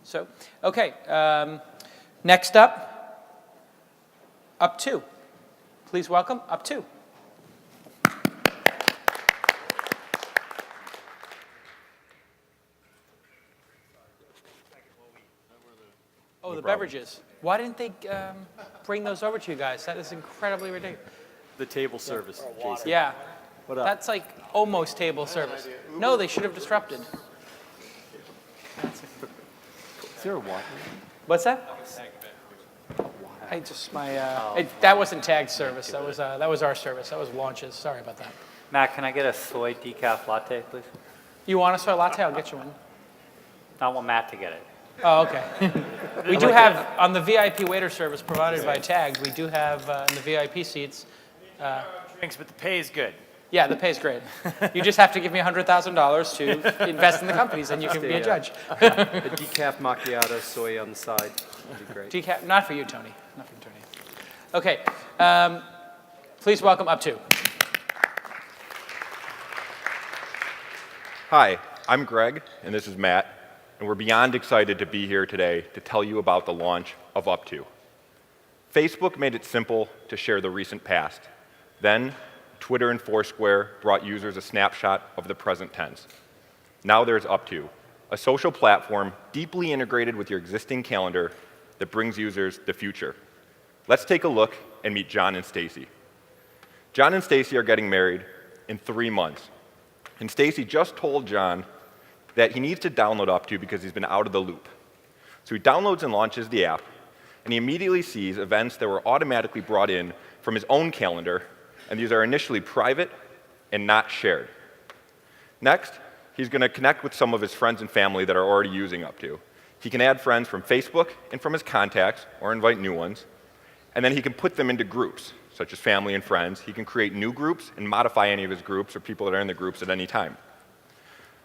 So, okay. Next up, UpTo. Please welcome UpTo. Oh, the beverages. Why didn't they bring those over to you guys? That is incredibly ridiculous. The table service, Jason. Yeah. What up? That's like almost table service. No, they should have disrupted. Is there a water? What's that? I just that wasn't tagged service. That was our service. That was launches. Sorry about that. Matt, can I get a soy decaf latte, please? You want a soy latte? I'll get you one. I want Matt to get it. Oh, okay. We do have on the VIP waiter service provided by Tagged. We do have in the VIP seats. Drinks, but the pay is good. Yeah, the pay's great. You just have to give me $100,000 to invest in the companies, and you can be a judge. A decaf macchiato, soy on the side. Would be great. Decaf, not for you, Tony. Not for you, Tony. Okay. Please welcome UpTo. Hi, I'm Greg, and this is Matt, and we're beyond excited to be here today to tell you about the launch of UpTo. Facebook made it simple to share the recent past. Then, Twitter and Foursquare brought users a snapshot of the present tense. Now there's UpTo, a social platform deeply integrated with your existing calendar that brings users the future. Let's take a look and meet John and Stacy. John and Stacy are getting married in 3 months. And Stacy just told John that he needs to download UpTo because he's been out of the loop. So he downloads and launches the app, and he immediately sees events that were automatically brought in from his own calendar, and these are initially private and not shared. Next, he's going to connect with some of his friends and family that are already using UpTo. He can add friends from Facebook and from his contacts, or invite new ones, and then he can put them into groups, such as family and friends. He can create new groups and modify any of his groups or people that are in the groups at any time.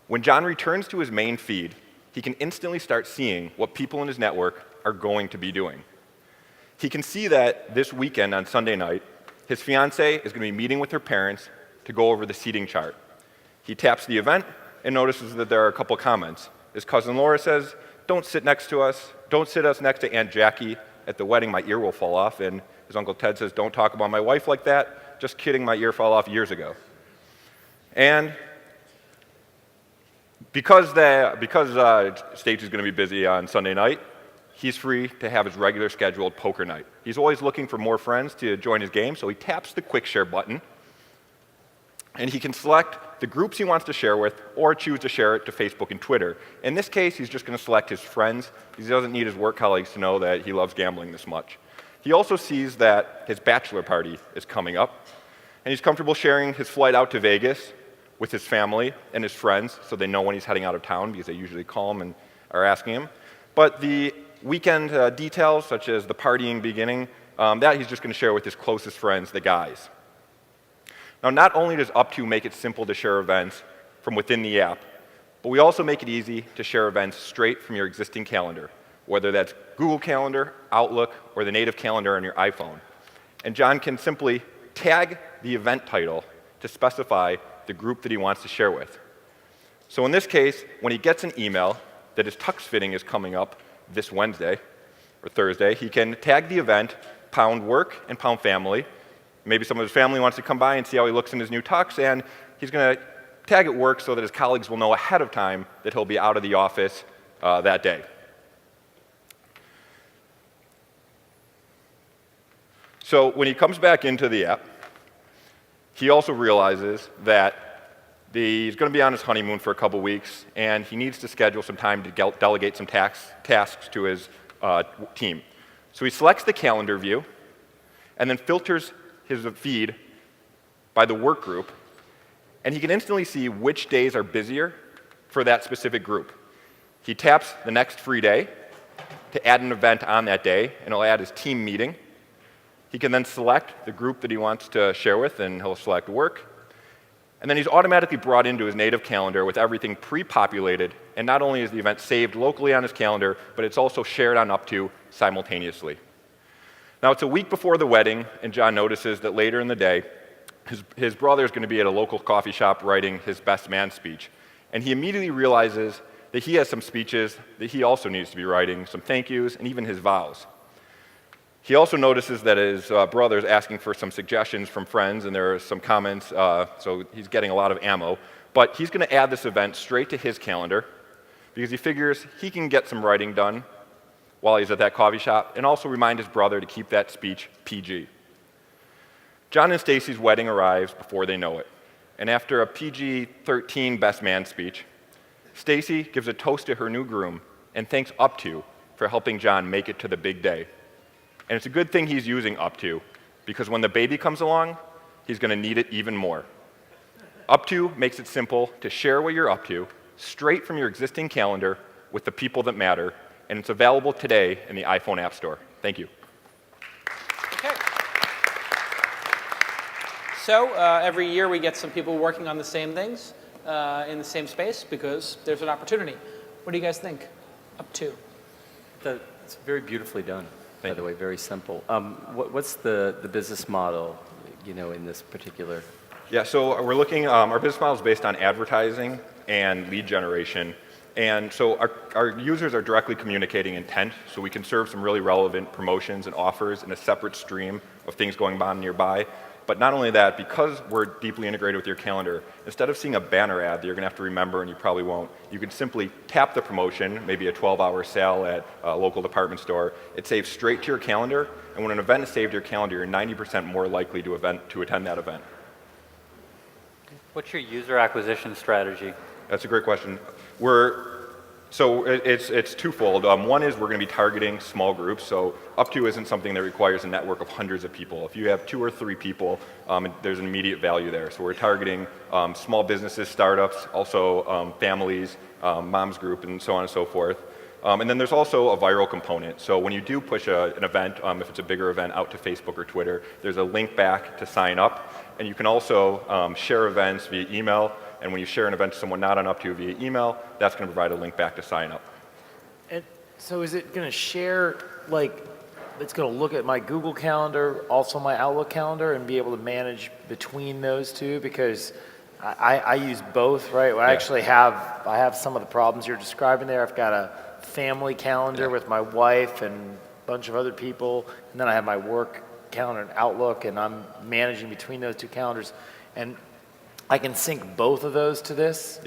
When John returns to his main feed, he can instantly start seeing what people in his network are going to be doing. He can see that this weekend on Sunday night, his fiancée is going to be meeting with her parents to go over the seating chart. He taps the event and notices that there are a couple comments. His cousin Laura says, "Don't sit next to us. Don't sit us next to Aunt Jackie. At the wedding, my ear will fall off." And his Uncle Ted says, "Don't talk about my wife like that. Just kidding, my ear fell off years ago." And because Stacy's going to be busy on Sunday night, he's free to have his regular scheduled poker night. He's always looking for more friends to join his game, so he taps the quick share button, and he can select the groups he wants to share with or choose to share it to Facebook and Twitter. In this case, he's just going to select his friends because he doesn't need his work colleagues to know that he loves gambling this much. He also sees that his bachelor party is coming up, and he's comfortable sharing his flight out to Vegas with his family and his friends so they know when he's heading out of town because they usually call him and are asking him. But the weekend details, such as the partying beginning, that he's just going to share with his closest friends, the guys. Now, not only does UpTo make it simple to share events from within the app, but we also make it easy to share events straight from your existing calendar, whether that's Google Calendar, Outlook, or the native calendar on your iPhone. And John can simply tag the event title to specify the group that he wants to share with. So in this case, when he gets an email that his tux fitting is coming up this Wednesday or Thursday, he can tag the event #work and #family. Maybe some of his family wants to come by and see how he looks in his new tux, and he's going to tag it work so that his colleagues will know ahead of time that he'll be out of the office that day. So when he comes back into the app, he also realizes that he's going to be on his honeymoon for a couple weeks, and he needs to schedule some time to delegate some tasks to his team. So he selects the calendar view and then filters his feed by the work group, and he can instantly see which days are busier for that specific group. He taps the next free day to add an event on that day, and he'll add his team meeting. He can then select the group that he wants to share with, and he'll select work. And then he's automatically brought into his native calendar with everything pre-populated, and not only is the event saved locally on his calendar, but it's also shared on UpTo simultaneously. Now, it's a week before the wedding, and John notices that later in the day, his brother is going to be at a local coffee shop writing his best man speech. And he immediately realizes that he has some speeches that he also needs to be writing, some thank yous, and even his vows. He also notices that his brother is asking for some suggestions from friends, and there are some comments, so he's getting a lot of ammo. But he's going to add this event straight to his calendar because he figures he can get some writing done while he's at that coffee shop, and also remind his brother to keep that speech PG. John and Stacy's wedding arrives before they know it, and after a PG-13 best man speech, Stacy gives a toast to her new groom and thanks UpTo for helping John make it to the big day. And it's a good thing he's using UpTo, because when the baby comes along, he's going to need it even more. UpTo makes it simple to share what you're up to straight from your existing calendar with the people that matter, and it's available today in the iPhone App Store. Thank you. Okay. So every year we get some people working on the same things in the same space because there's an opportunity. What do you guys think? UpTo. It's very beautifully done, by Thank the you. way, very simple. What's the business model, in this particular? Yeah, so we're looking, our business model is based on advertising and lead generation. And so our users are directly communicating intent, so we can serve some really relevant promotions and offers in a separate stream of things going on nearby. But not only that, because we're deeply integrated with your calendar, instead of seeing a banner ad that you're going to have to remember and you probably won't, you can simply tap the promotion, maybe a 12-hour sale at a local department store. It saves straight to your calendar, and when an event is saved to your calendar, you're 90% more likely to attend that event. What's your user acquisition strategy? That's a great question. It's twofold. One is we're going to be targeting small groups. So UpTo isn't something that requires a network of hundreds of people. If you have 2 or 3 people, there's an immediate value there. So we're targeting small businesses, startups, also families, moms group, and so on and so forth. And then there's also a viral component. So when you do push an event, if it's a bigger event, out to Facebook or Twitter, there's a link back to sign up. And you can also share events via email. And when you share an event to someone not on UpTo via email, that's going to provide a link back to sign up. And so is it going to share, it's going to look at my Google Calendar, also my Outlook calendar, and be able to manage between those two? Because I use both, right? I actually have some of the problems you're describing there. I've got a family calendar with my wife and a bunch of other people, and then I have my work calendar and Outlook, and I'm managing between those two calendars. And I can sync both of those to this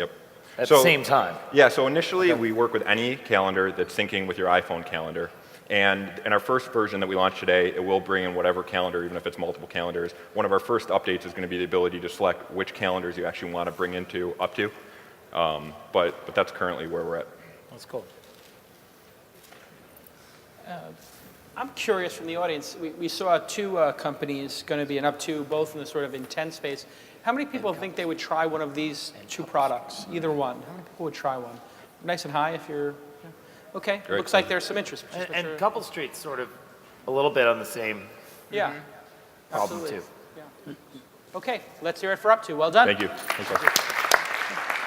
at the same time. Yeah, so initially we work with any calendar that's syncing with your iPhone calendar. And in our first version that we launched today, it will bring in whatever calendar, even if it's multiple calendars. One of our first updates is going to be the ability to select which calendars you actually want to bring into UpTo. But that's currently where we're at. That's cool. I'm curious from the audience, we saw 2 companies going to be in UpTo, both in the sort of intent space. How many people think they would try one of these 2 products, either one? How many people would try one? Nice and high if you're, okay, Great. looks like there's some interest. And Couple Street's sort of a little bit on the same Yeah, problem absolutely. too. Yeah. Okay, let's hear it for UpTo. Well done. Thank you. Thanks, guys.